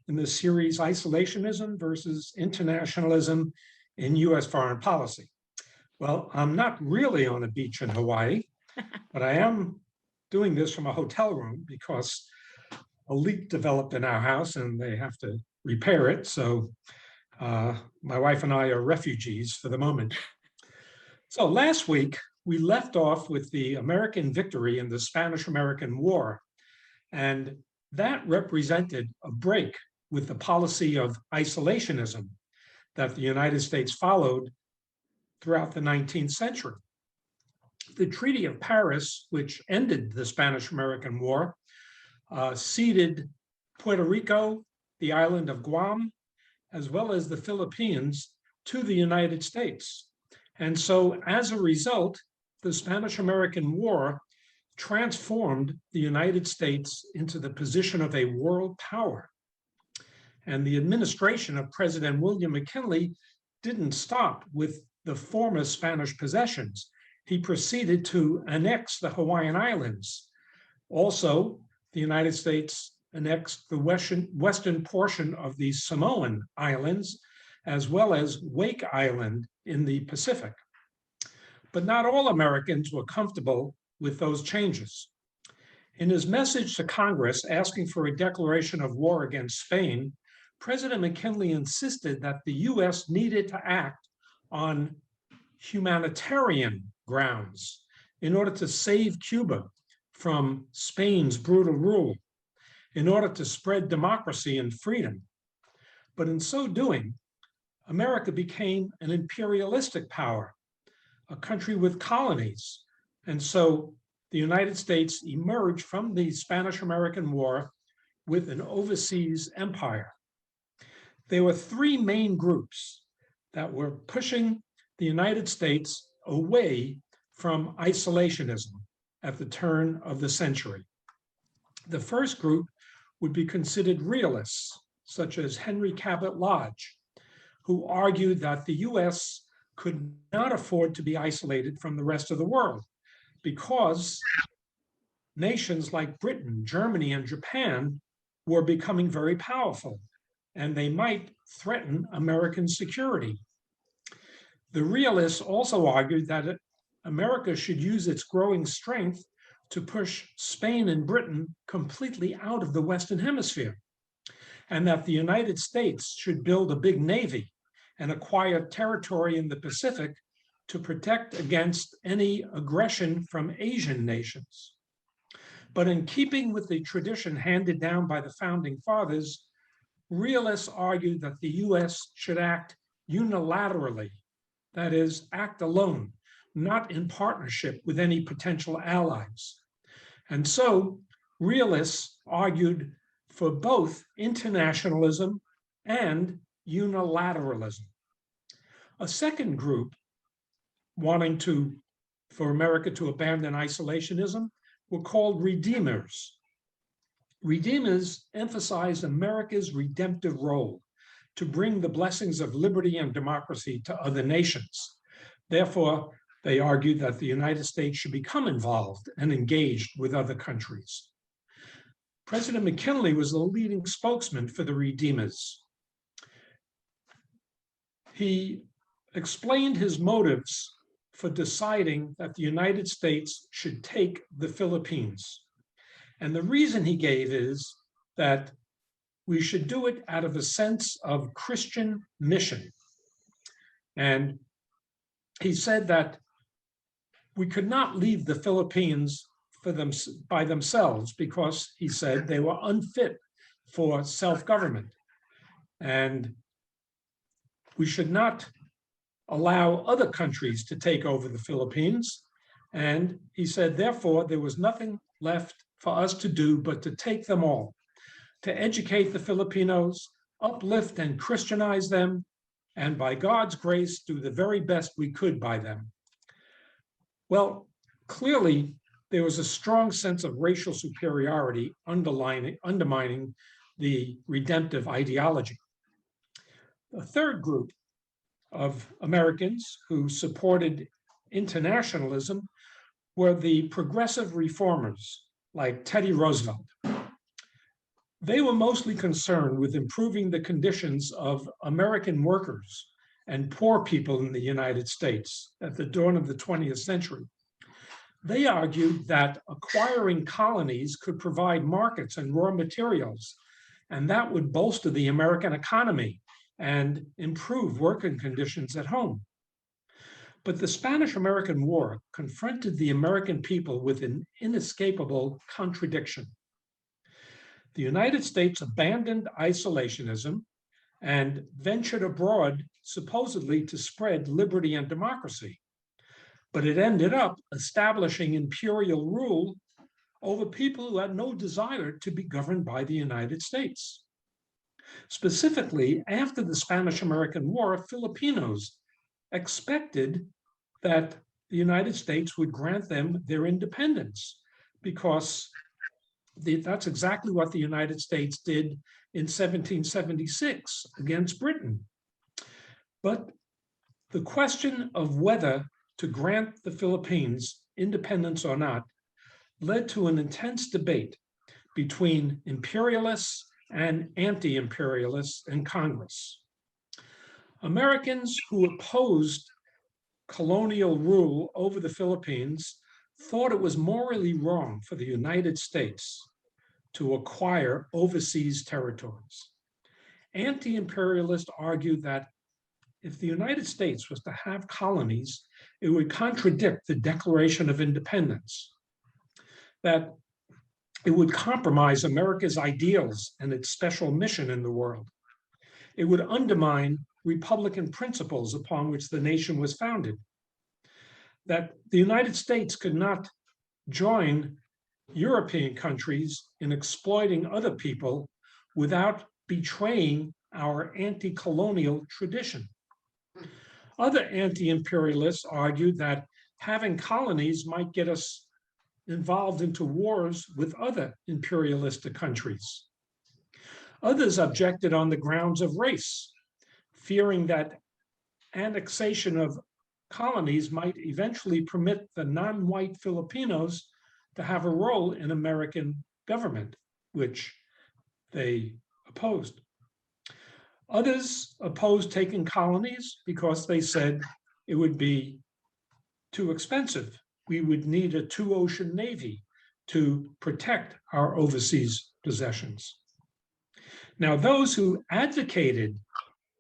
in the series Isolationism versus Internationalism in U.S. Foreign Policy. Well, I'm not really on a beach in Hawaii, but I am doing this from a hotel room because a leak developed in our house and they have to repair it. So my wife and I are refugees for the moment. So last week, we left off with the American victory in the Spanish-American War, and that represented a break with the policy of isolationism that the United States followed throughout the 19th century. The Treaty of Paris, which ended the Spanish-American War, ceded Puerto Rico, the island of Guam, as well as the Philippines to the United States. And so as a result, the Spanish-American War transformed the United States into the position of a world power. And the administration of President William McKinley didn't stop with the former Spanish possessions. He proceeded to annex the Hawaiian Islands. Also, the United States annexed the western portion of the Samoan Islands, as well as Wake Island in the Pacific. But not all Americans were comfortable with those changes. In his message to Congress asking for a declaration of war against Spain, President McKinley insisted that the US needed to act on humanitarian grounds in order to save Cuba from Spain's brutal rule, in order to spread democracy and freedom. But in so doing, America became an imperialistic power, a country with colonies. And so the United States emerged from the Spanish-American War with an overseas empire. There were three main groups that were pushing the United States away from isolationism at the turn of the century. The first group would be considered realists, such as Henry Cabot Lodge, who argued that the US could not afford to be isolated from the rest of the world because nations like Britain, Germany, and Japan were becoming very powerful, and they might threaten American security. The realists also argued that America should use its growing strength to push Spain and Britain completely out of the Western Hemisphere, and that the United States should build a big navy and acquire territory in the Pacific to protect against any aggression from Asian nations. But in keeping with the tradition handed down by the founding fathers, realists argued that the US should act unilaterally, that is, act alone, not in partnership with any potential allies. And so realists argued for both internationalism and unilateralism. A second group wanting for America to abandon isolationism were called redeemers. Redeemers emphasized America's redemptive role to bring the blessings of liberty and democracy to other nations. Therefore, they argued that the United States should become involved and engaged with other countries. President McKinley was the leading spokesman for the redeemers. He explained his motives for deciding that the United States should take the Philippines. And the reason he gave is that we should do it out of a sense of Christian mission. And he said that we could not leave the Philippines by themselves because, he said, they were unfit for self-government. And we should not allow other countries to take over the Philippines. And he said, therefore, there was nothing left for us to do but to take them all, to educate the Filipinos, uplift and Christianize them, and by God's grace, do the very best we could by them. Well, clearly, there was a strong sense of racial superiority undermining the redemptive ideology. A third group of Americans who supported internationalism were the progressive reformers like Teddy Roosevelt. They were mostly concerned with improving the conditions of American workers and poor people in the United States at the dawn of the 20th century. They argued that acquiring colonies could provide markets and raw materials, and that would bolster the American economy and improve working conditions at home. But the Spanish-American War confronted the American people with an inescapable contradiction. The United States abandoned isolationism and ventured abroad supposedly to spread liberty and democracy. But it ended up establishing imperial rule over people who had no desire to be governed by the United States. Specifically, after the Spanish-American War, Filipinos expected that the United States would grant them their independence because that's exactly what the United States did in 1776 against Britain. But the question of whether to grant the Philippines independence or not led to an intense debate between imperialists and anti-imperialists in Congress. Americans who opposed colonial rule over the Philippines thought it was morally wrong for the United States to acquire overseas territories. Anti-imperialists argued that if the United States was to have colonies, it would contradict the Declaration of Independence, that it would compromise America's ideals and its special mission in the world. It would undermine Republican principles upon which the nation was founded, that the United States could not join European countries in exploiting other people without betraying our anti-colonial tradition. Other anti-imperialists argued that having colonies might get us involved into wars with other imperialistic countries. Others objected on the grounds of race, fearing that annexation of colonies might eventually permit the non-white Filipinos to have a role in American government, which they opposed. Others opposed taking colonies because they said it would be too expensive. We would need a two-ocean navy to protect our overseas possessions. Now, those who advocated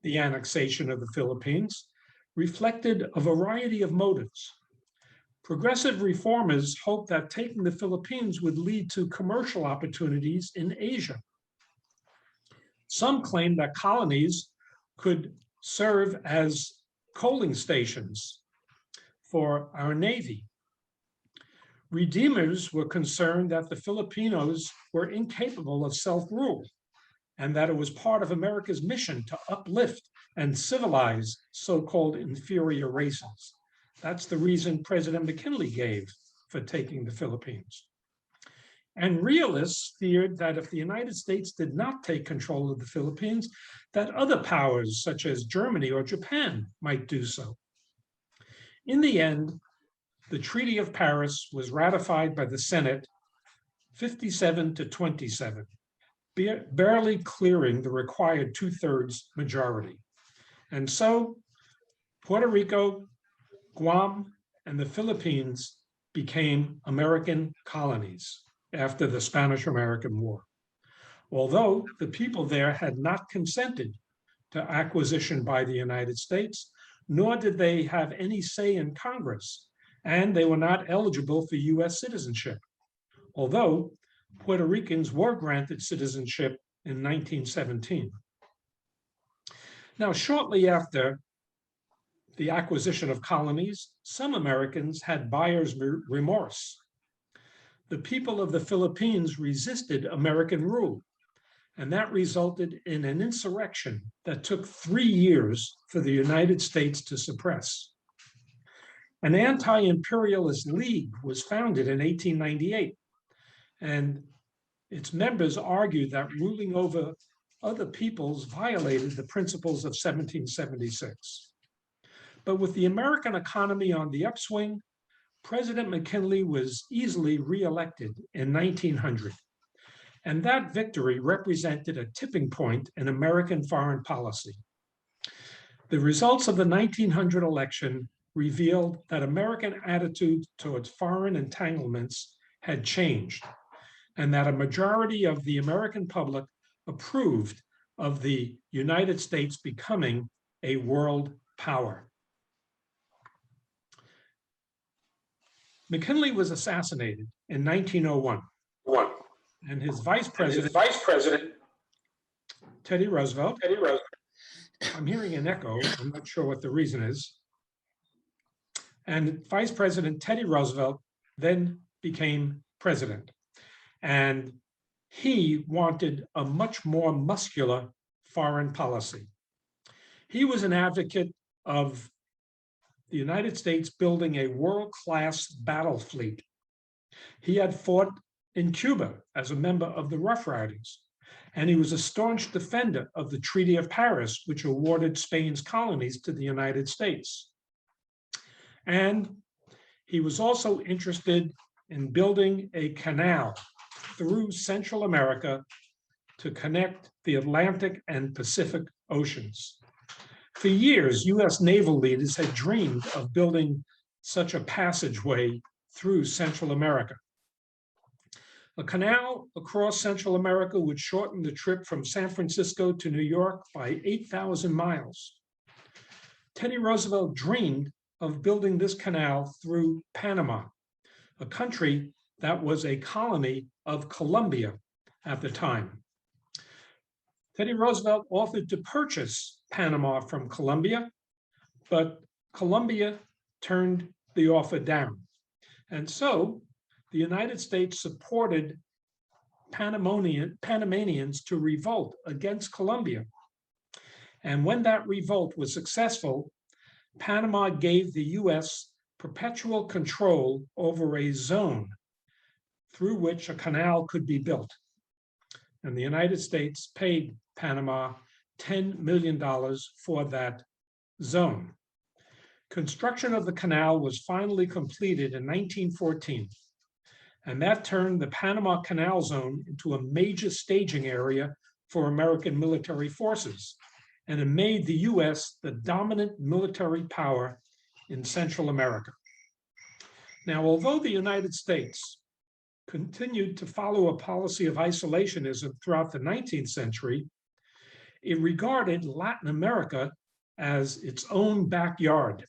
the annexation of the Philippines reflected a variety of motives. Progressive reformers hoped that taking the Philippines would lead to commercial opportunities in Asia. Some claimed that colonies could serve as coaling stations for our Navy. Redeemers were concerned that the Filipinos were incapable of self-rule and that it was part of America's mission to uplift and civilize so-called inferior races. That's the reason President McKinley gave for taking the Philippines. And realists feared that if the United States did not take control of the Philippines, that other powers such as Germany or Japan might do so. In the end, the Treaty of Paris was ratified by the Senate 57 to 27, barely clearing the required two-thirds majority. And so Puerto Rico, Guam, and the Philippines became American colonies after the Spanish-American War. Although the people there had not consented to acquisition by the United States, nor did they have any say in Congress, and they were not eligible for US citizenship, although Puerto Ricans were granted citizenship in 1917. Now, shortly after the acquisition of colonies, some Americans had buyer's remorse. The people of the Philippines resisted American rule, and that resulted in an insurrection that took 3 years for the United States to suppress. An anti-imperialist league was founded in 1898, and its members argued that ruling over other peoples violated the principles of 1776. But with the American economy on the upswing, President McKinley was easily reelected in 1900. And that victory represented a tipping point in American foreign policy. The results of the 1900 election revealed that American attitudes towards foreign entanglements had changed, and that a majority of the American public approved of the United States becoming a world power. McKinley was assassinated in 1901, and his vice president, Teddy Roosevelt. I'm hearing an echo. I'm not sure what the reason is. And Vice President Teddy Roosevelt then became president. And he wanted a much more muscular foreign policy. He was an advocate of the United States building a world-class battle fleet. He had fought in Cuba as a member of the Rough Riders, and he was a staunch defender of the Treaty of Paris, which awarded Spain's colonies to the United States. And he was also interested in building a canal through Central America to connect the Atlantic and Pacific Oceans. For years, US naval leaders had dreamed of building such a passageway through Central America. A canal across Central America would shorten the trip from San Francisco to New York by 8,000 miles. Teddy Roosevelt dreamed of building this canal through Panama, a country that was a colony of Colombia at the time. Teddy Roosevelt offered to purchase Panama from Colombia, but Colombia turned the offer down. And so the United States supported Panamanians to revolt against Colombia. And when that revolt was successful, Panama gave the US perpetual control over a zone through which a canal could be built. And the United States paid Panama $10 million for that zone. Construction of the canal was finally completed in 1914. And that turned the Panama Canal Zone into a major staging area for American military forces. And it made the US the dominant military power in Central America. Now, although the United States continued to follow a policy of isolationism throughout the 19th century, it regarded Latin America as its own backyard.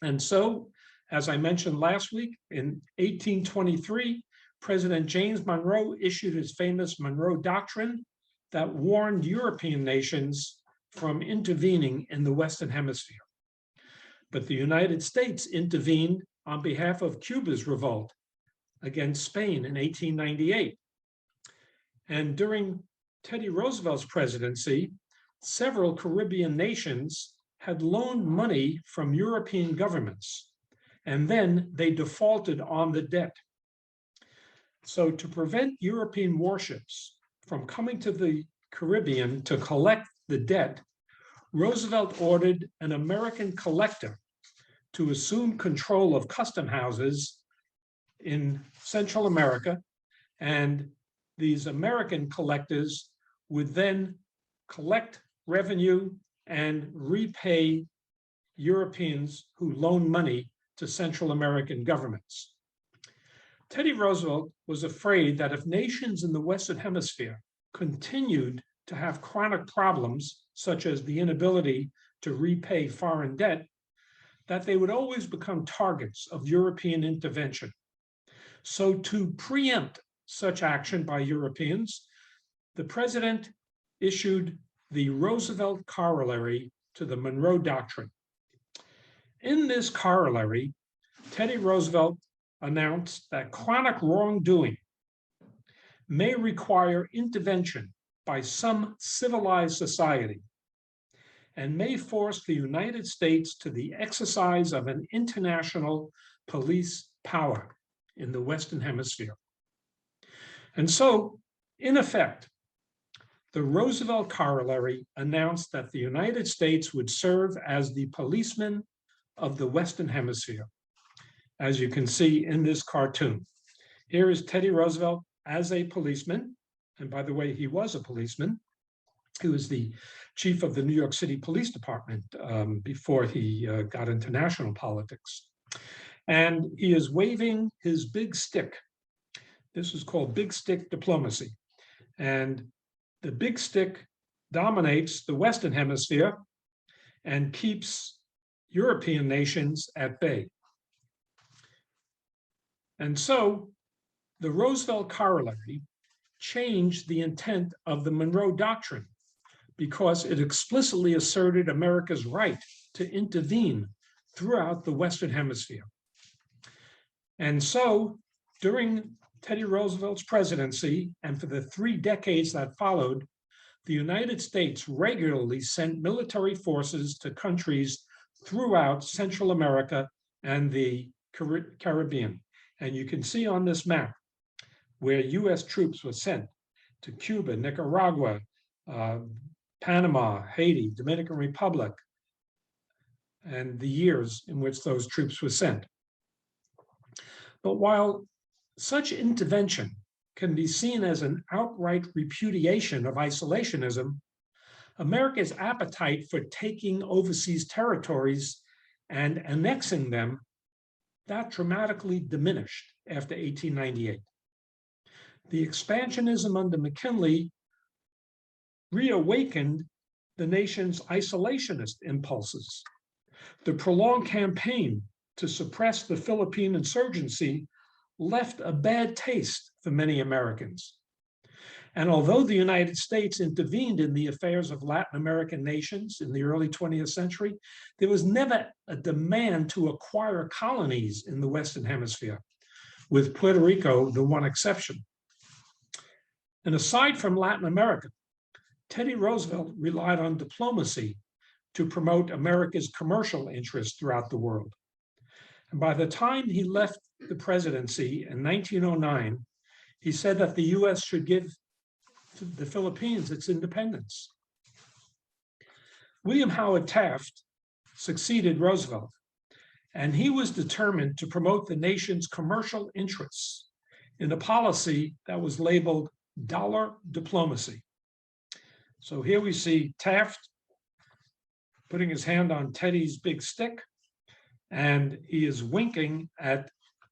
And so, as I mentioned last week, in 1823, President James Monroe issued his famous Monroe Doctrine that warned European nations from intervening in the Western Hemisphere. But the United States intervened on behalf of Cuba's revolt against Spain in 1898. And during Teddy Roosevelt's presidency, several Caribbean nations had loaned money from European governments, and then they defaulted on the debt. So to prevent European warships from coming to the Caribbean to collect the debt, Roosevelt ordered an American collector to assume control of custom houses in Central America, and these American collectors would then collect revenue and repay Europeans who loaned money to Central American governments. Teddy Roosevelt was afraid that if nations in the Western Hemisphere continued to have chronic problems, such as the inability to repay foreign debt, that they would always become targets of European intervention. So to preempt such action by Europeans, the president issued the Roosevelt Corollary to the Monroe Doctrine. In this corollary, Teddy Roosevelt announced that chronic wrongdoing may require intervention by some civilized society and may force the United States to the exercise of an international police power in the Western Hemisphere. And so, in effect, the Roosevelt Corollary announced that the United States would serve as the policeman of the Western Hemisphere, as you can see in this cartoon. Here is Teddy Roosevelt as a policeman, and by the way, he was a policeman. He was the chief of the New York City Police Department before he got into national politics. And he is waving his big stick. This is called big stick diplomacy. And the big stick dominates the Western Hemisphere and keeps European nations at bay. And so the Roosevelt Corollary changed the intent of the Monroe Doctrine because it explicitly asserted America's right to intervene throughout the Western Hemisphere. And so during Teddy Roosevelt's presidency and for the 3 decades that followed, the United States regularly sent military forces to countries throughout Central America and the Caribbean. And you can see on this map where US troops were sent to Cuba, Nicaragua, Panama, Haiti, Dominican Republic, and the years in which those troops were sent. But while such intervention can be seen as an outright repudiation of isolationism, America's appetite for taking overseas territories and annexing them, that dramatically diminished after 1898. The expansionism under McKinley reawakened the nation's isolationist impulses. The prolonged campaign to suppress the Philippine insurgency left a bad taste for many Americans. And although the United States intervened in the affairs of Latin American nations in the early 20th century, there was never a demand to acquire colonies in the Western Hemisphere, with Puerto Rico the one exception. And aside from Latin America, Teddy Roosevelt relied on diplomacy to promote America's commercial interests throughout the world. And by the time he left the presidency in 1909, he said that the US should give the Philippines its independence. William Howard Taft succeeded Roosevelt, and he was determined to promote the nation's commercial interests in a policy that was labeled dollar diplomacy. So here we see Taft putting his hand on Teddy's big stick, and he is winking at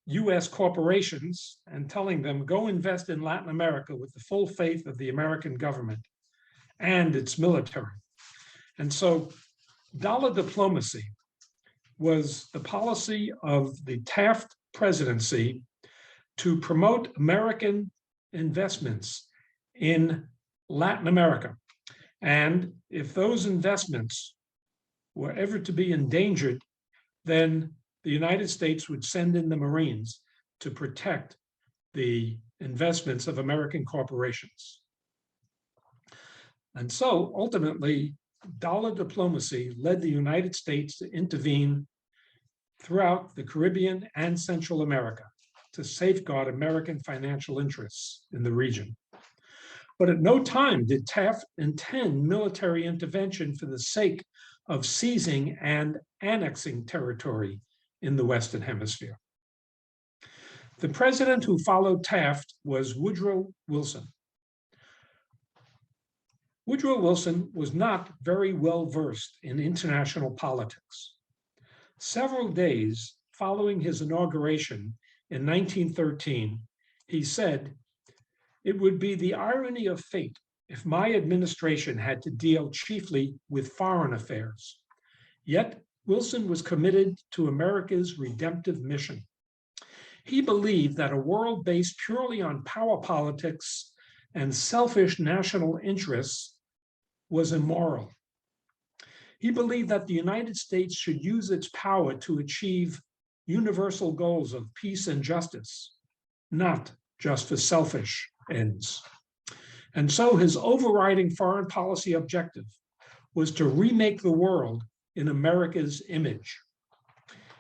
US corporations and telling them, go invest in Latin America with the full faith of the American government and its military. And so dollar diplomacy was the policy of the Taft presidency to promote American investments in Latin America. And if those investments were ever to be endangered, then the United States would send in the Marines to protect the investments of American corporations. And so ultimately, dollar diplomacy led the United States to intervene throughout the Caribbean and Central America to safeguard American financial interests in the region. But at no time did Taft intend military intervention for the sake of seizing and annexing territory in the Western Hemisphere. The president who followed Taft was Woodrow Wilson. Woodrow Wilson was not very well versed in international politics. Several days following his inauguration in 1913, he said, "It would be the irony of fate if my administration had to deal chiefly with foreign affairs." Yet Wilson was committed to America's redemptive mission. He believed that a world based purely on power politics and selfish national interests was immoral. He believed that the United States should use its power to achieve universal goals of peace and justice, not just for selfish ends. And so his overriding foreign policy objective was to remake the world in America's image.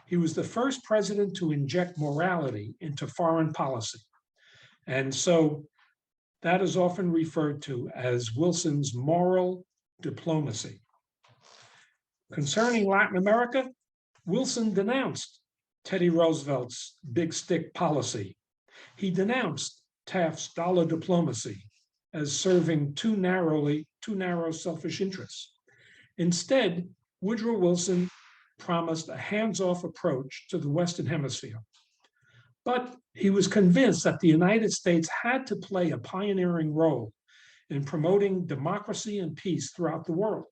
He was the first president to inject morality into foreign policy. And so that is often referred to as Wilson's moral diplomacy. Concerning Latin America, Wilson denounced Teddy Roosevelt's big stick policy. He denounced Taft's dollar diplomacy. as serving too narrow selfish interests. Instead, Woodrow Wilson promised a hands-off approach to the Western Hemisphere. But he was convinced that the United States had to play a pioneering role in promoting democracy and peace throughout the world.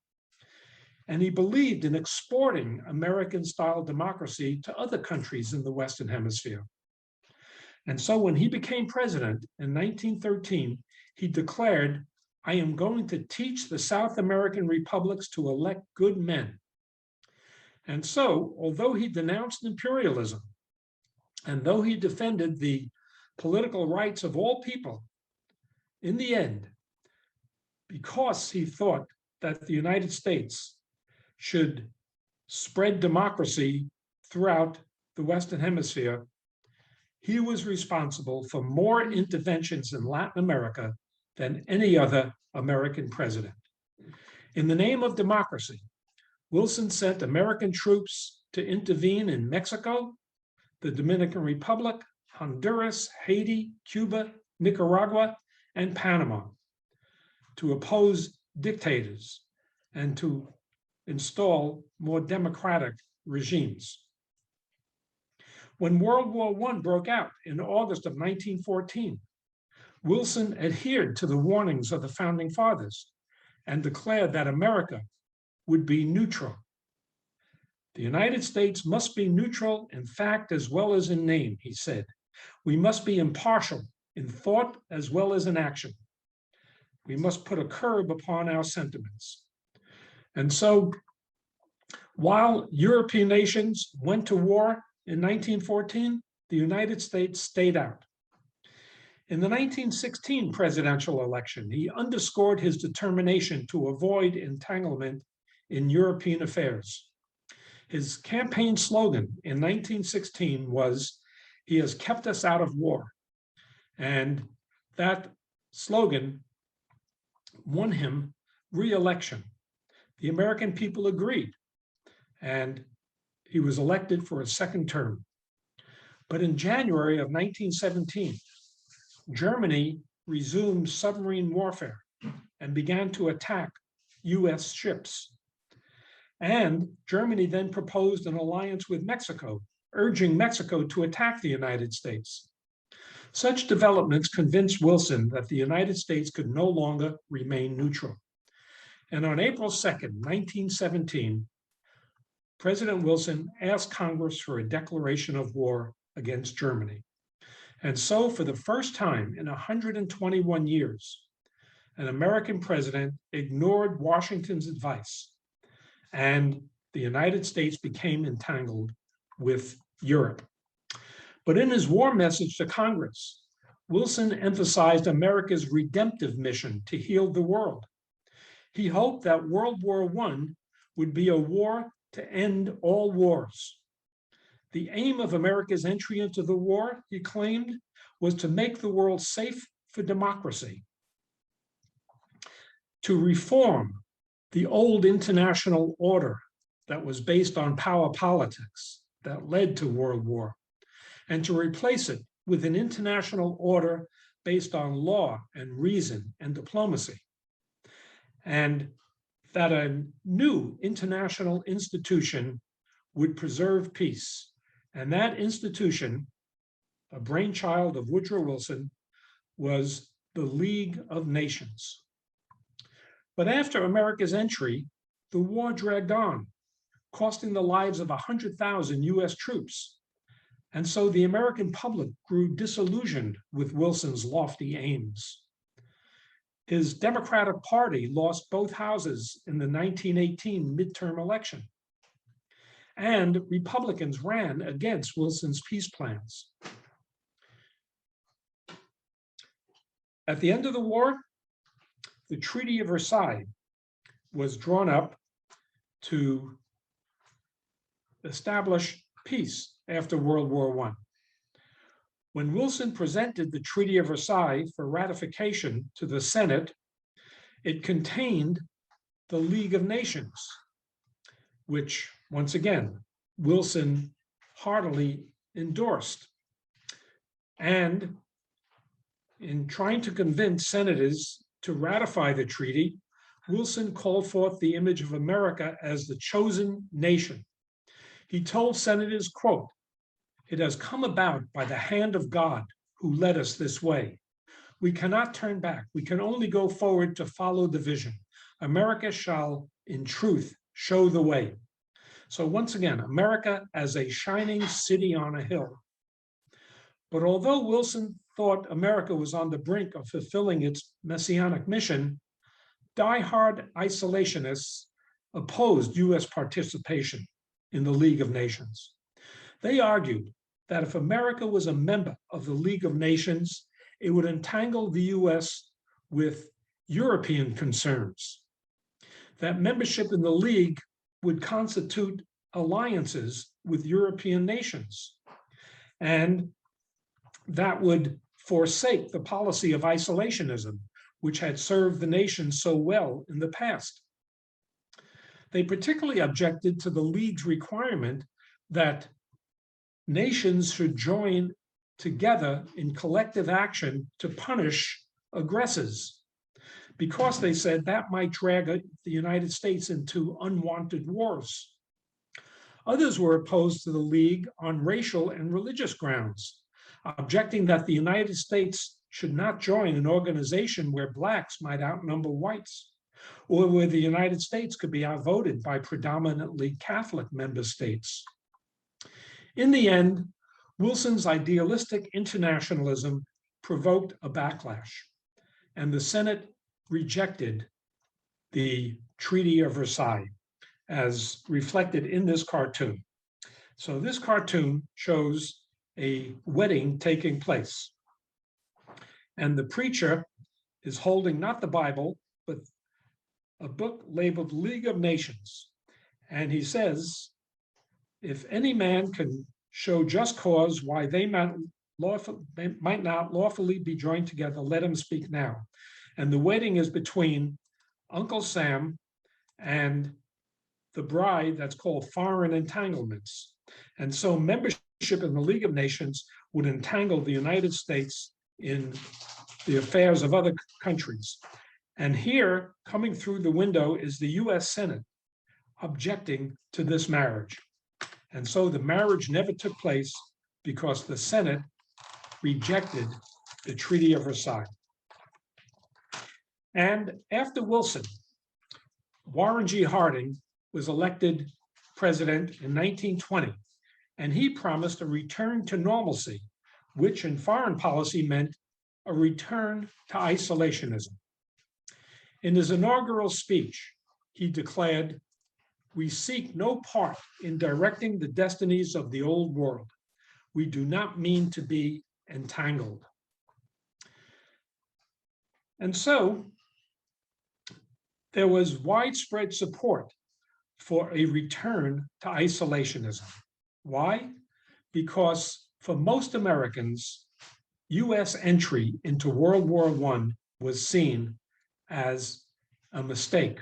And he believed in exporting American-style democracy to other countries in the Western Hemisphere. And so when he became president in 1913, he declared, "I am going to teach the South American republics to elect good men." And so, although he denounced imperialism, and though he defended the political rights of all people, in the end, because he thought that the United States should spread democracy throughout the Western Hemisphere, he was responsible for more interventions in Latin America than any other American president. In the name of democracy, Wilson sent American troops to intervene in Mexico, the Dominican Republic, Honduras, Haiti, Cuba, Nicaragua, and Panama to oppose dictators and to install more democratic regimes. When World War I broke out in August of 1914, Wilson adhered to the warnings of the Founding Fathers and declared that America would be neutral. "The United States must be neutral in fact as well as in name," he said. "We must be impartial in thought as well as in action. We must put a curb upon our sentiments." And so, while European nations went to war in 1914, the United States stayed out. In the 1916 presidential election, he underscored his determination to avoid entanglement in European affairs. His campaign slogan in 1916 was, "He has kept us out of war." And that slogan won him re-election. The American people agreed, and he was elected for a second term. But in January of 1917, Germany resumed submarine warfare and began to attack US ships. And Germany then proposed an alliance with Mexico, urging Mexico to attack the United States. Such developments convinced Wilson that the United States could no longer remain neutral. And on April 2nd, 1917, President Wilson asked Congress for a declaration of war against Germany. And so, for the first time in 121 years, an American president ignored Washington's advice, and the United States became entangled with Europe. But in his war message to Congress, Wilson emphasized America's redemptive mission to heal the world. He hoped that World War I would be a war to end all wars. The aim of America's entry into the war, he claimed, was to make the world safe for democracy, to reform the old international order that was based on power politics that led to World War, and to replace it with an international order based on law and reason and diplomacy, and that a new international institution would preserve peace. And that institution, a brainchild of Woodrow Wilson, was the League of Nations. But after America's entry, the war dragged on, costing the lives of 100,000 US troops. And so the American public grew disillusioned with Wilson's lofty aims. His Democratic Party lost both houses in the 1918 midterm election, and Republicans ran against Wilson's peace plans. At the end of the war, the Treaty of Versailles was drawn up to establish peace after World War I. When Wilson presented the Treaty of Versailles for ratification to the Senate, it contained the League of Nations, which, once again, Wilson heartily endorsed. And in trying to convince senators to ratify the treaty, Wilson called forth the image of America as the chosen nation. He told senators, quote, "It has come about by the hand of God who led us this way. We cannot turn back. We can only go forward to follow the vision. America shall, in truth, show the way." So once again, America as a shining city on a hill. But although Wilson thought America was on the brink of fulfilling its messianic mission, die-hard isolationists opposed US participation in the League of Nations. They argued that if America was a member of the League of Nations, it would entangle the US with European concerns, that membership in the League would constitute alliances with European nations, and that would forsake the policy of isolationism, which had served the nation so well in the past. They particularly objected to the League's requirement that nations should join together in collective action to punish aggressors, because they said that might drag the United States into unwanted wars. Others were opposed to the League on racial and religious grounds, objecting that the United States should not join an organization where Blacks might outnumber whites, or where the United States could be outvoted by predominantly Catholic member states. In the end, Wilson's idealistic internationalism provoked a backlash, and the Senate rejected the Treaty of Versailles, as reflected in this cartoon. So this cartoon shows a wedding taking place, and the preacher is holding not the Bible, but a book labeled League of Nations. And he says, if any man can show just cause why they might not lawfully be joined together, let him speak now. And the wedding is between Uncle Sam and the bride, that's called foreign entanglements. And so membership in the League of Nations would entangle the United States in the affairs of other countries. And here, coming through the window, is the US Senate objecting to this marriage. And so the marriage never took place because the Senate rejected the Treaty of Versailles. And after Wilson, Warren G. Harding was elected president in 1920, and he promised a return to normalcy, which in foreign policy meant a return to isolationism. In his inaugural speech, he declared, "We seek no part in directing the destinies of the old world. We do not mean to be entangled." And so there was widespread support for a return to isolationism. Why? Because for most Americans, US entry into World War I was seen as a mistake.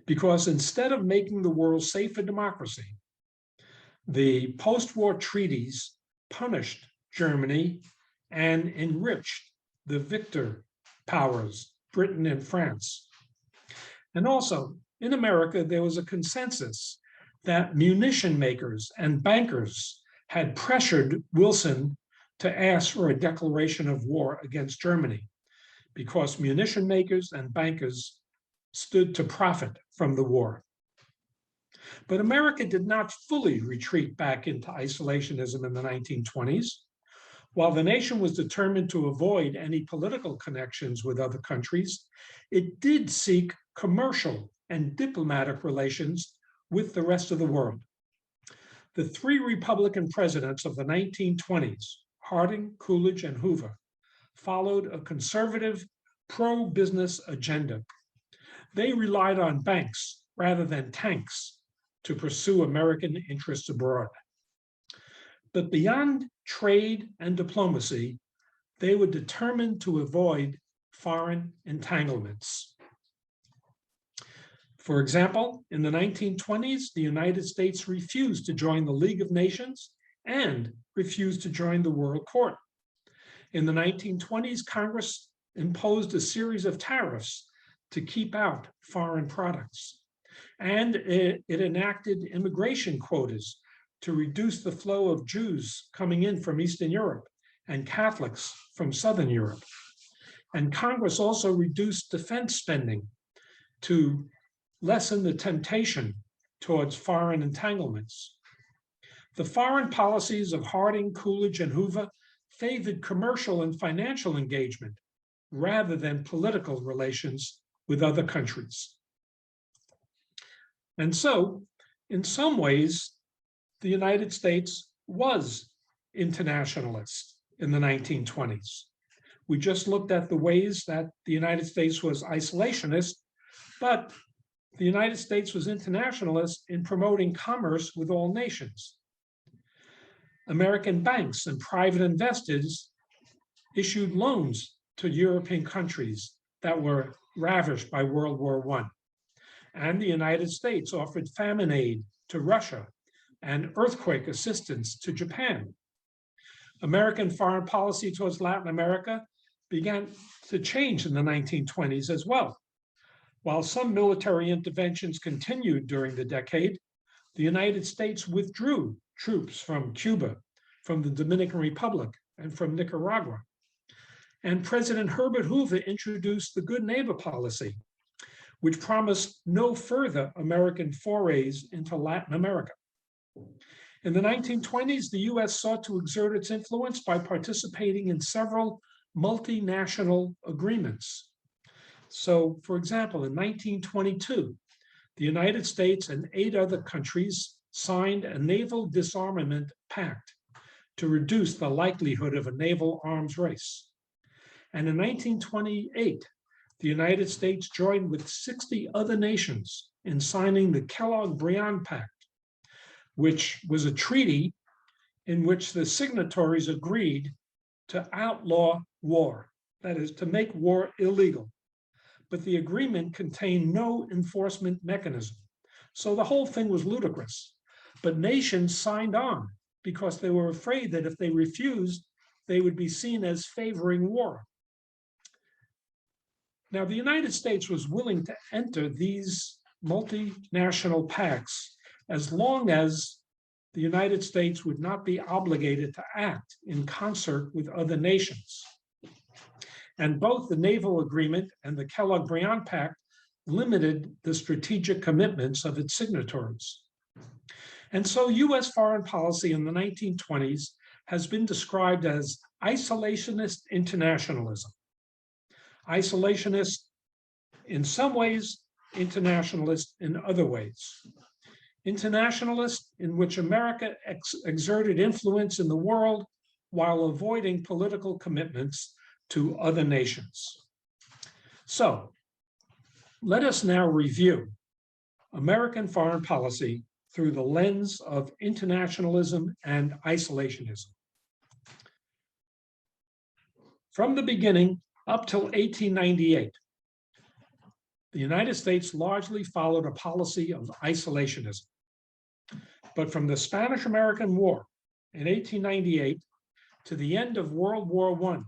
Because instead of making the world safe for democracy, the post-war treaties punished Germany and enriched the victor powers, Britain and France. And also, in America, there was a consensus that munition makers and bankers had pressured Wilson to ask for a declaration of war against Germany, because munition makers and bankers stood to profit from the war. But America did not fully retreat back into isolationism in the 1920s. While the nation was determined to avoid any political connections with other countries, it did seek commercial and diplomatic relations with the rest of the world. The three Republican presidents of the 1920s, Harding, Coolidge, and Hoover, followed a conservative, pro-business agenda. They relied on banks rather than tanks to pursue American interests abroad. But beyond trade and diplomacy, they were determined to avoid foreign entanglements. For example, in the 1920s, the United States refused to join the League of Nations and refused to join the World Court. In the 1920s, Congress imposed a series of tariffs to keep out foreign products. And it enacted immigration quotas to reduce the flow of Jews coming in from Eastern Europe and Catholics from Southern Europe. And Congress also reduced defense spending to lessen the temptation towards foreign entanglements. The foreign policies of Harding, Coolidge, and Hoover favored commercial and financial engagement rather than political relations with other countries. And so, in some ways, the United States was internationalist in the 1920s. We just looked at the ways that the United States was isolationist, but the United States was internationalist in promoting commerce with all nations. American banks and private investors issued loans to European countries that were ravaged by World War I. And the United States offered famine aid to Russia and earthquake assistance to Japan. American foreign policy towards Latin America began to change in the 1920s as well. While some military interventions continued during the decade, the United States withdrew troops from Cuba, from the Dominican Republic, and from Nicaragua. And President Herbert Hoover introduced the Good Neighbor policy, which promised no further American forays into Latin America. In the 1920s, the US sought to exert its influence by participating in several multinational agreements. So, for example, in 1922, the United States and 8 other countries signed a naval disarmament pact to reduce the likelihood of a naval arms race. And in 1928, the United States joined with 60 other nations in signing the Kellogg-Briand Pact, which was a treaty in which the signatories agreed to outlaw war, that is, to make war illegal. But the agreement contained no enforcement mechanism. So the whole thing was ludicrous. But nations signed on because they were afraid that if they refused, they would be seen as favoring war. Now, the United States was willing to enter these multinational pacts as long as the United States would not be obligated to act in concert with other nations. And both the Naval Agreement and the Kellogg-Briand Pact limited the strategic commitments of its signatories. And so US foreign policy in the 1920s has been described as isolationist internationalism. Isolationist in some ways, internationalist in other ways. Internationalist in which America exerted influence in the world while avoiding political commitments to other nations. So let us now review American foreign policy through the lens of internationalism and isolationism. From the beginning up till 1898, the United States largely followed a policy of isolationism. But from the Spanish-American War in 1898 to the end of World War I,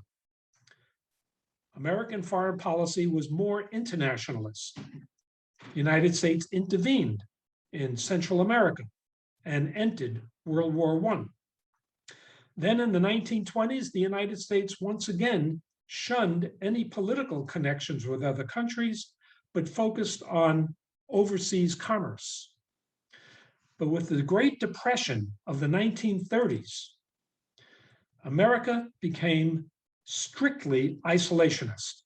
American foreign policy was more internationalist. The United States intervened in Central America and entered World War I. Then in the 1920s, the United States once again shunned any political connections with other countries, but focused on overseas commerce. But with the Great Depression of the 1930s, America became strictly isolationist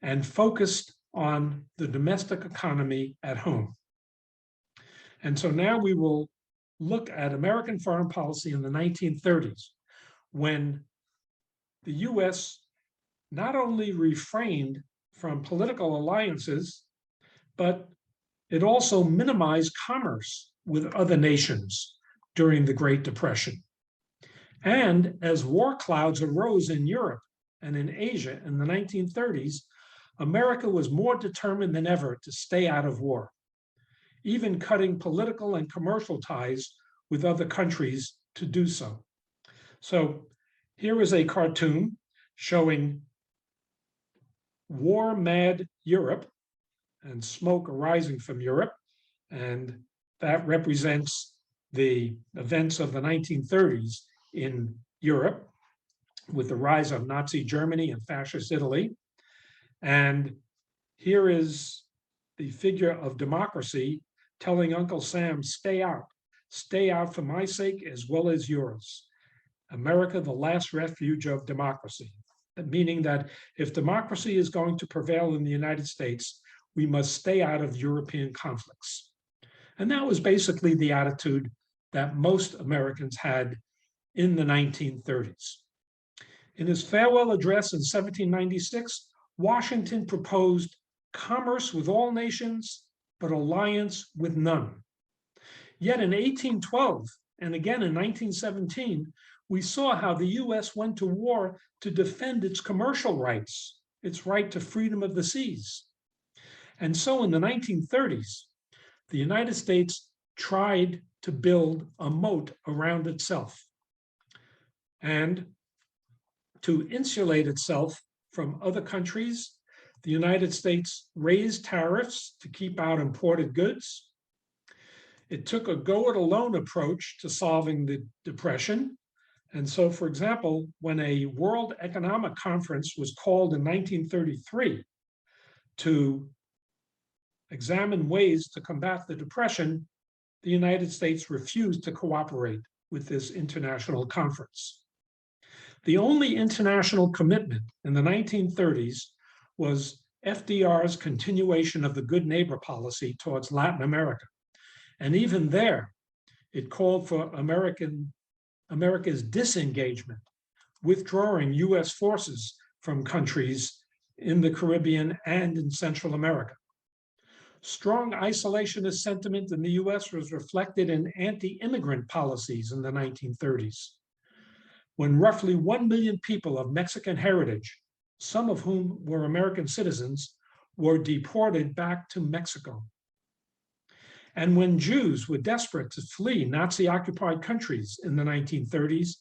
and focused on the domestic economy at home. And so now we will look at American foreign policy in the 1930s, when the US not only refrained from political alliances, but it also minimized commerce with other nations during the Great Depression. And as war clouds arose in Europe and in Asia in the 1930s, America was more determined than ever to stay out of war, even cutting political and commercial ties with other countries to do so. So here is a cartoon showing war-mad Europe and smoke arising from Europe, and that represents the events of the 1930s in Europe with the rise of Nazi Germany and fascist Italy. And here is the figure of democracy telling Uncle Sam, stay out for my sake as well as yours. America, the last refuge of democracy. Meaning that if democracy is going to prevail in the United States, we must stay out of European conflicts. And that was basically the attitude that most Americans had in the 1930s. In his farewell address in 1796, Washington proposed commerce with all nations, but alliance with none. Yet in 1812, and again in 1917, we saw how the US went to war to defend its commercial rights, its right to freedom of the seas. And so in the 1930s, the United States tried to build a moat around itself and to insulate itself from other countries. The United States raised tariffs to keep out imported goods. It took a go-it-alone approach to solving the Depression. And so, for example, when a World Economic Conference was called in 1933 to examine ways to combat the Depression, the United States refused to cooperate with this international conference. The only international commitment in the 1930s was FDR's continuation of the good neighbor policy towards Latin America. And even there, it called for America's disengagement, withdrawing US forces from countries in the Caribbean and in Central America. Strong isolationist sentiment in the US was reflected in anti-immigrant policies in the 1930s, when roughly 1 million people of Mexican heritage, some of whom were American citizens, were deported back to Mexico. And when Jews were desperate to flee Nazi-occupied countries in the 1930s,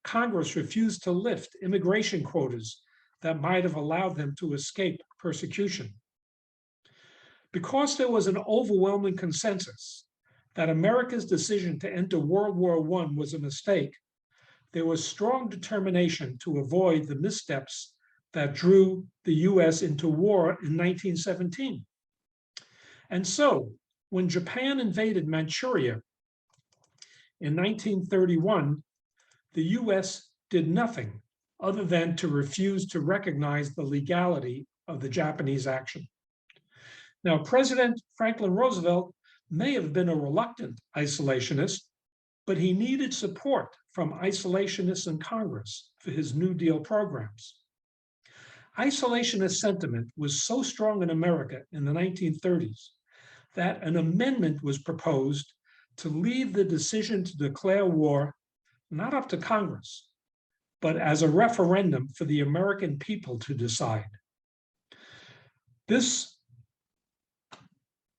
Congress refused to lift immigration quotas that might have allowed them to escape persecution. Because there was an overwhelming consensus that America's decision to enter World War I was a mistake, there was strong determination to avoid the missteps that drew the US into war in 1917. And so, when Japan invaded Manchuria in 1931, the US did nothing other than to refuse to recognize the legality of the Japanese action. Now, President Franklin Roosevelt may have been a reluctant isolationist, but he needed support from isolationists in Congress for his New Deal programs. Isolationist sentiment was so strong in America in the 1930s that an amendment was proposed to leave the decision to declare war not up to Congress, but as a referendum for the American people to decide. This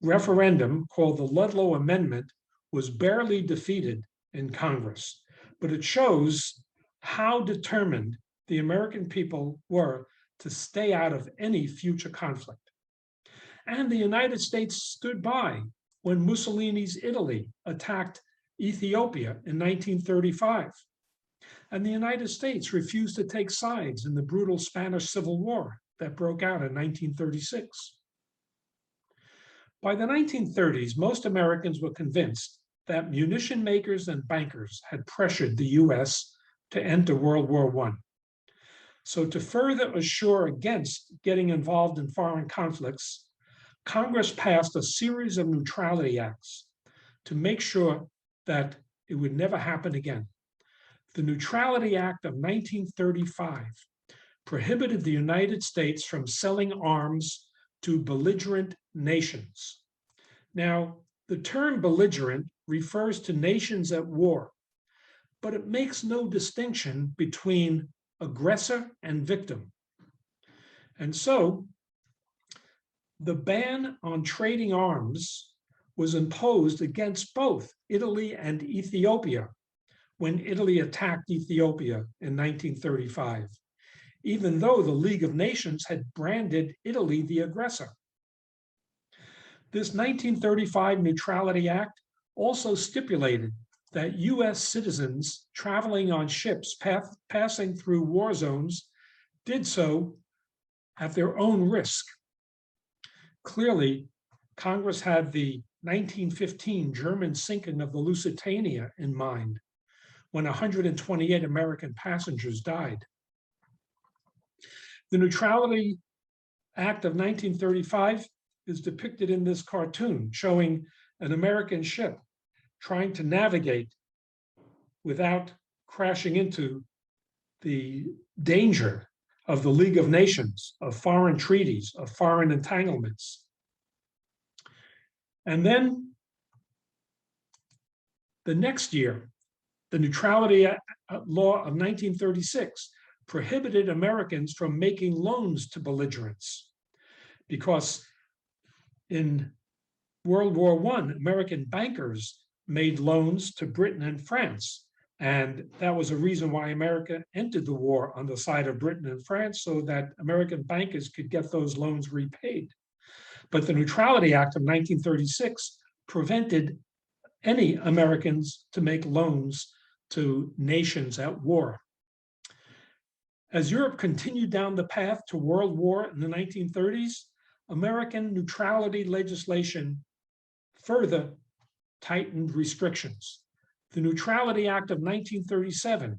referendum, called the Ludlow Amendment, was barely defeated in Congress, but it shows how determined the American people were to stay out of any future conflict. And the United States stood by when Mussolini's Italy attacked Ethiopia in 1935. And the United States refused to take sides in the brutal Spanish Civil War that broke out in 1936. By the 1930s, most Americans were convinced that munition makers and bankers had pressured the US to enter World War I. So to further assure against getting involved in foreign conflicts, Congress passed a series of Neutrality Acts to make sure that it would never happen again. The Neutrality Act of 1935 prohibited the United States from selling arms to belligerent nations. Now, the term belligerent refers to nations at war, but it makes no distinction between aggressor and victim. And so, the ban on trading arms was imposed against both Italy and Ethiopia when Italy attacked Ethiopia in 1935. even though the League of Nations had branded Italy the aggressor. This 1935 Neutrality Act also stipulated that US citizens traveling on ships passing through war zones did so at their own risk. Clearly, Congress had the 1915 German sinking of the Lusitania in mind when 128 American passengers died. The Neutrality Act of 1935 is depicted in this cartoon, showing an American ship trying to navigate without crashing into the danger of the League of Nations, of foreign treaties, of foreign entanglements. And then the next year, the Neutrality Law of 1936 prohibited Americans from making loans to belligerents, because in World War I, American bankers made loans to Britain and France. And that was a reason why America entered the war on the side of Britain and France, so that American bankers could get those loans repaid. But the Neutrality Act of 1936 prevented any Americans to make loans to nations at war. As Europe continued down the path to world war in the 1930s, American neutrality legislation further tightened restrictions. The Neutrality Act of 1937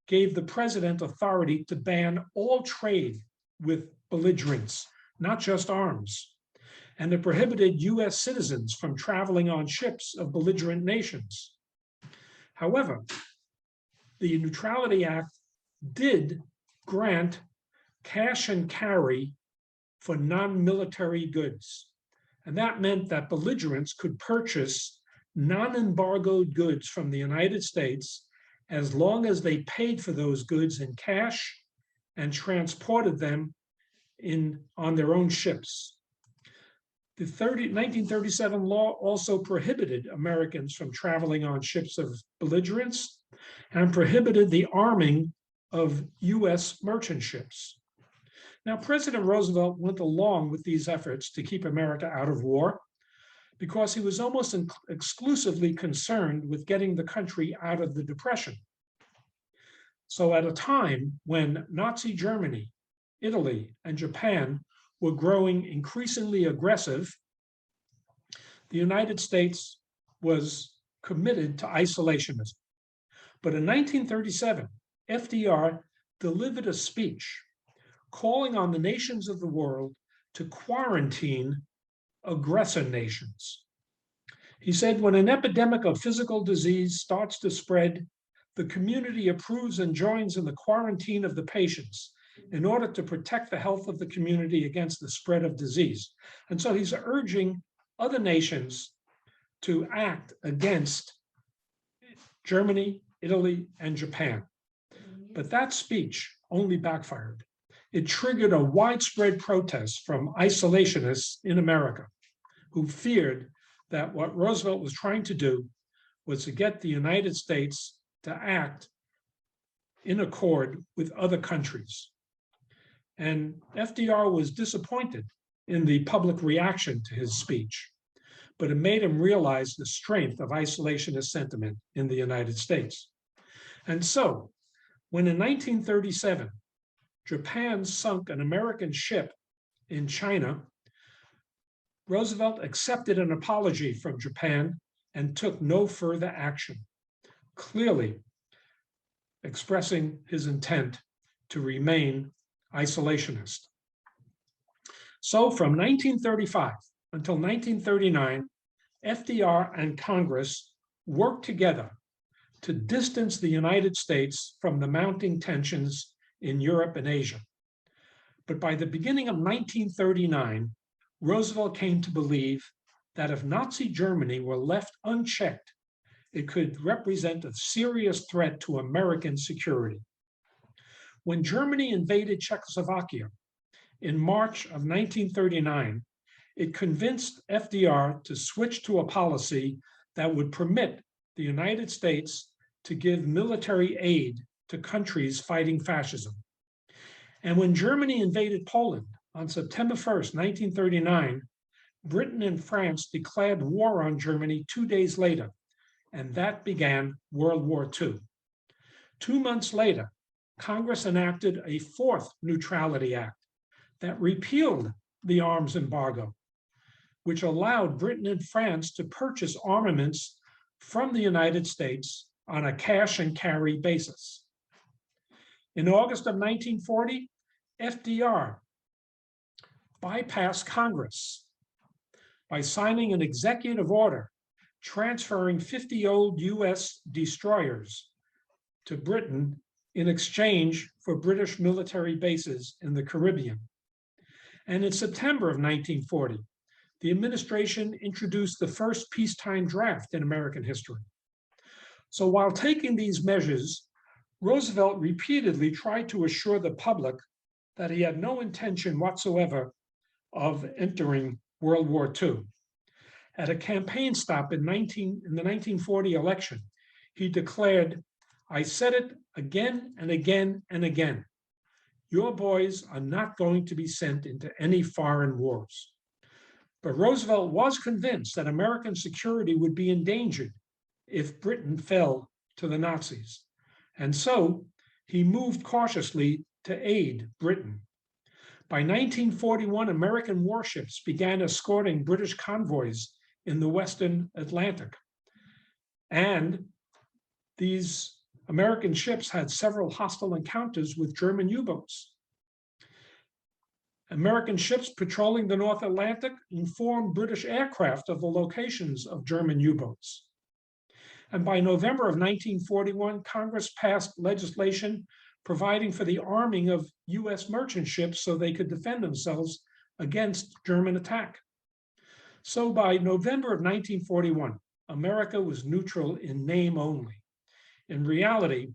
gave the president authority to ban all trade with belligerents, not just arms, and it prohibited US citizens from traveling on ships of belligerent nations. However, the Neutrality Act did grant cash and carry for non-military goods. And that meant that belligerents could purchase non-embargoed goods from the United States as long as they paid for those goods in cash and transported them on their own ships. The 1937 law also prohibited Americans from traveling on ships of belligerents and prohibited the arming of US merchant ships. Now, President Roosevelt went along with these efforts to keep America out of war because he was almost exclusively concerned with getting the country out of the Depression. So at a time when Nazi Germany, Italy, and Japan were growing increasingly aggressive, the United States was committed to isolationism. But in 1937, FDR delivered a speech calling on the nations of the world to quarantine aggressor nations. He said, when an epidemic of physical disease starts to spread, the community approves and joins in the quarantine of the patients in order to protect the health of the community against the spread of disease. And so he's urging other nations to act against Germany, Italy, and Japan. But that speech only backfired. It triggered a widespread protest from isolationists in America, who feared that what Roosevelt was trying to do was to get the United States to act in accord with other countries. And FDR was disappointed in the public reaction to his speech, but it made him realize the strength of isolationist sentiment in the United States. And so, when in 1937, Japan sunk an American ship in China, Roosevelt accepted an apology from Japan and took no further action, clearly expressing his intent to remain isolationist. So from 1935 until 1939, FDR and Congress worked together to distance the United States from the mounting tensions in Europe and Asia. But by the beginning of 1939, Roosevelt came to believe that if Nazi Germany were left unchecked, it could represent a serious threat to American security. When Germany invaded Czechoslovakia in March of 1939, it convinced FDR to switch to a policy that would permit the United States to give military aid to countries fighting fascism. And when Germany invaded Poland on September 1st, 1939, Britain and France declared war on Germany 2 days later, and that began World War II. 2 months later, Congress enacted a fourth Neutrality Act that repealed the arms embargo, which allowed Britain and France to purchase armaments from the United States on a cash and carry basis. In August of 1940, FDR bypassed Congress by signing an executive order transferring 50 old US destroyers to Britain in exchange for British military bases in the Caribbean. And in September of 1940, the administration introduced the first peacetime draft in American history. So while taking these measures, Roosevelt repeatedly tried to assure the public that he had no intention whatsoever of entering World War II. At a campaign stop in the 1940 election, he declared, "I said it again and again and again. Your boys are not going to be sent into any foreign wars." But Roosevelt was convinced that American security would be endangered if Britain fell to the Nazis. And so he moved cautiously to aid Britain. By 1941, American warships began escorting British convoys in the Western Atlantic. And these American ships had several hostile encounters with German U-boats. American ships patrolling the North Atlantic informed British aircraft of the locations of German U-boats. And by November of 1941, Congress passed legislation providing for the arming of US merchant ships so they could defend themselves against German attack. So by November of 1941, America was neutral in name only. In reality,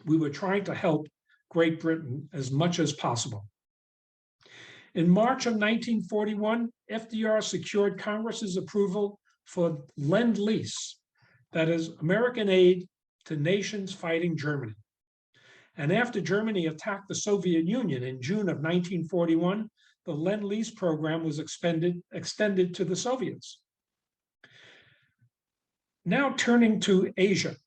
we were trying to help Great Britain as much as possible. In March of 1941, FDR secured Congress's approval for Lend-Lease, that is, American aid to nations fighting Germany. And after Germany attacked the Soviet Union in June of 1941, the Lend-Lease program was extended to the Soviets. Now turning to Asia,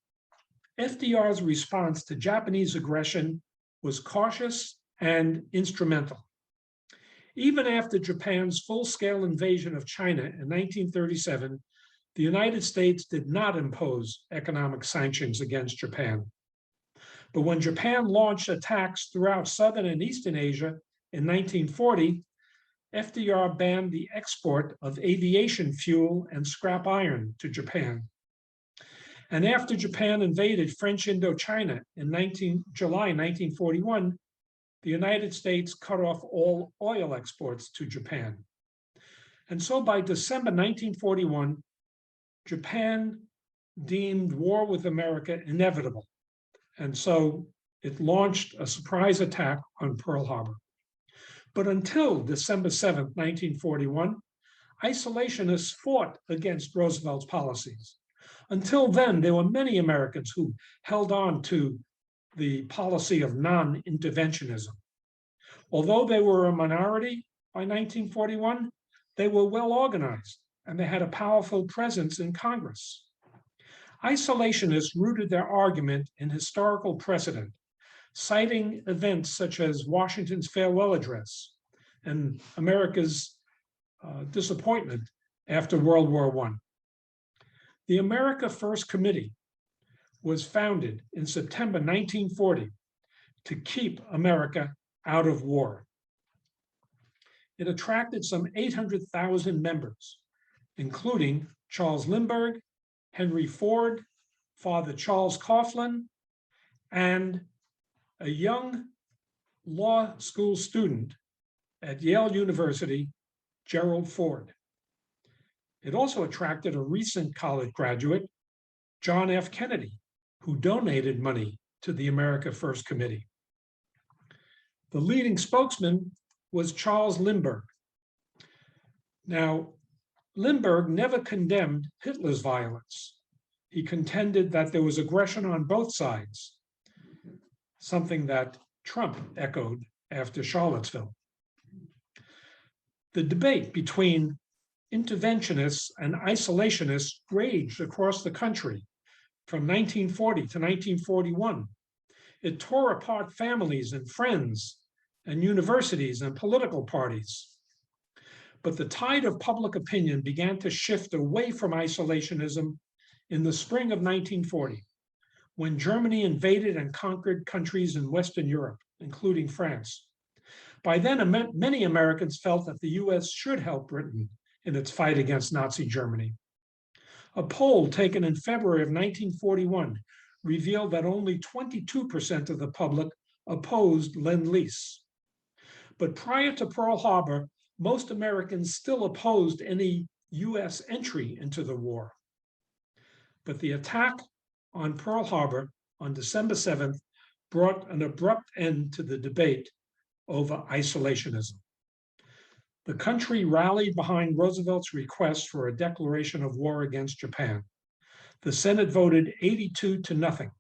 FDR's response to Japanese aggression was cautious and instrumental. Even after Japan's full-scale invasion of China in 1937, the United States did not impose economic sanctions against Japan. But when Japan launched attacks throughout Southern and Eastern Asia in 1940, FDR banned the export of aviation fuel and scrap iron to Japan. And after Japan invaded French Indochina in July 1941, the United States cut off all oil exports to Japan. And so by December 1941, Japan deemed war with America inevitable. And so it launched a surprise attack on Pearl Harbor. But until December 7th, 1941, isolationists fought against Roosevelt's policies. Until then, there were many Americans who held on to the policy of non-interventionism. Although they were a minority by 1941, they were well organized and they had a powerful presence in Congress. Isolationists rooted their argument in historical precedent, citing events such as Washington's farewell address and America's disappointment after World War I. The America First Committee was founded in September 1940 to keep America out of war. It attracted some 800,000 members, including Charles Lindbergh, Henry Ford, Father Charles Coughlin, and a young law school student at Yale University, Gerald Ford. It also attracted a recent college graduate, John F. Kennedy, who donated money to the America First Committee. The leading spokesman was Charles Lindbergh. Now, Lindbergh never condemned Hitler's violence. He contended that there was aggression on both sides, something that Trump echoed after Charlottesville. The debate between interventionists and isolationists raged across the country from 1940 to 1941. It tore apart families and friends and universities and political parties. But the tide of public opinion began to shift away from isolationism in the spring of 1940, when Germany invaded and conquered countries in Western Europe, including France. By then, many Americans felt that the US should help Britain in its fight against Nazi Germany. A poll taken in February of 1941 revealed that only 22% of the public opposed Lend-Lease. But prior to Pearl Harbor, most Americans still opposed any US entry into the war. But the attack on Pearl Harbor on December 7th brought an abrupt end to the debate over isolationism. The country rallied behind Roosevelt's request for a declaration of war against Japan. The Senate voted 82 to nothing,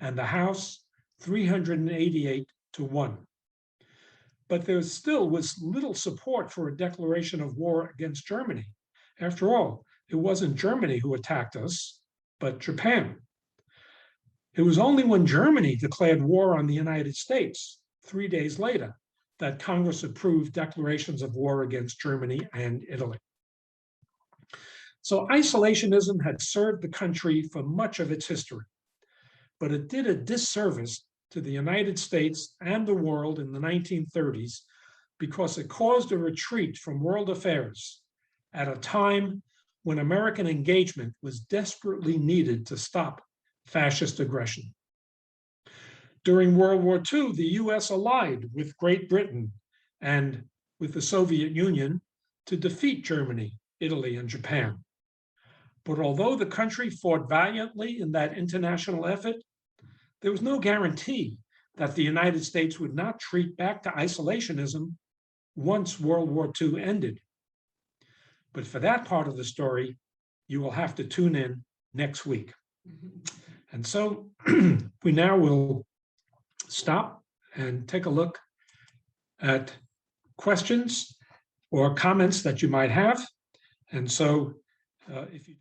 and the House 388 to 1. But there still was little support for a declaration of war against Germany. After all, it wasn't Germany who attacked us, but Japan. It was only when Germany declared war on the United States 3 days later that Congress approved declarations of war against Germany and Italy. So isolationism had served the country for much of its history, but it did a disservice to the United States and the world in the 1930s because it caused a retreat from world affairs at a time when American engagement was desperately needed to stop fascist aggression. During World War II, the US allied with Great Britain and with the Soviet Union to defeat Germany, Italy, and Japan. But although the country fought valiantly in that international effort, there was no guarantee that the United States would not retreat back to isolationism once World War II ended. But for that part of the story, you will have to tune in next week. And so we now will stop and take a look at questions or comments that you might have. And so if you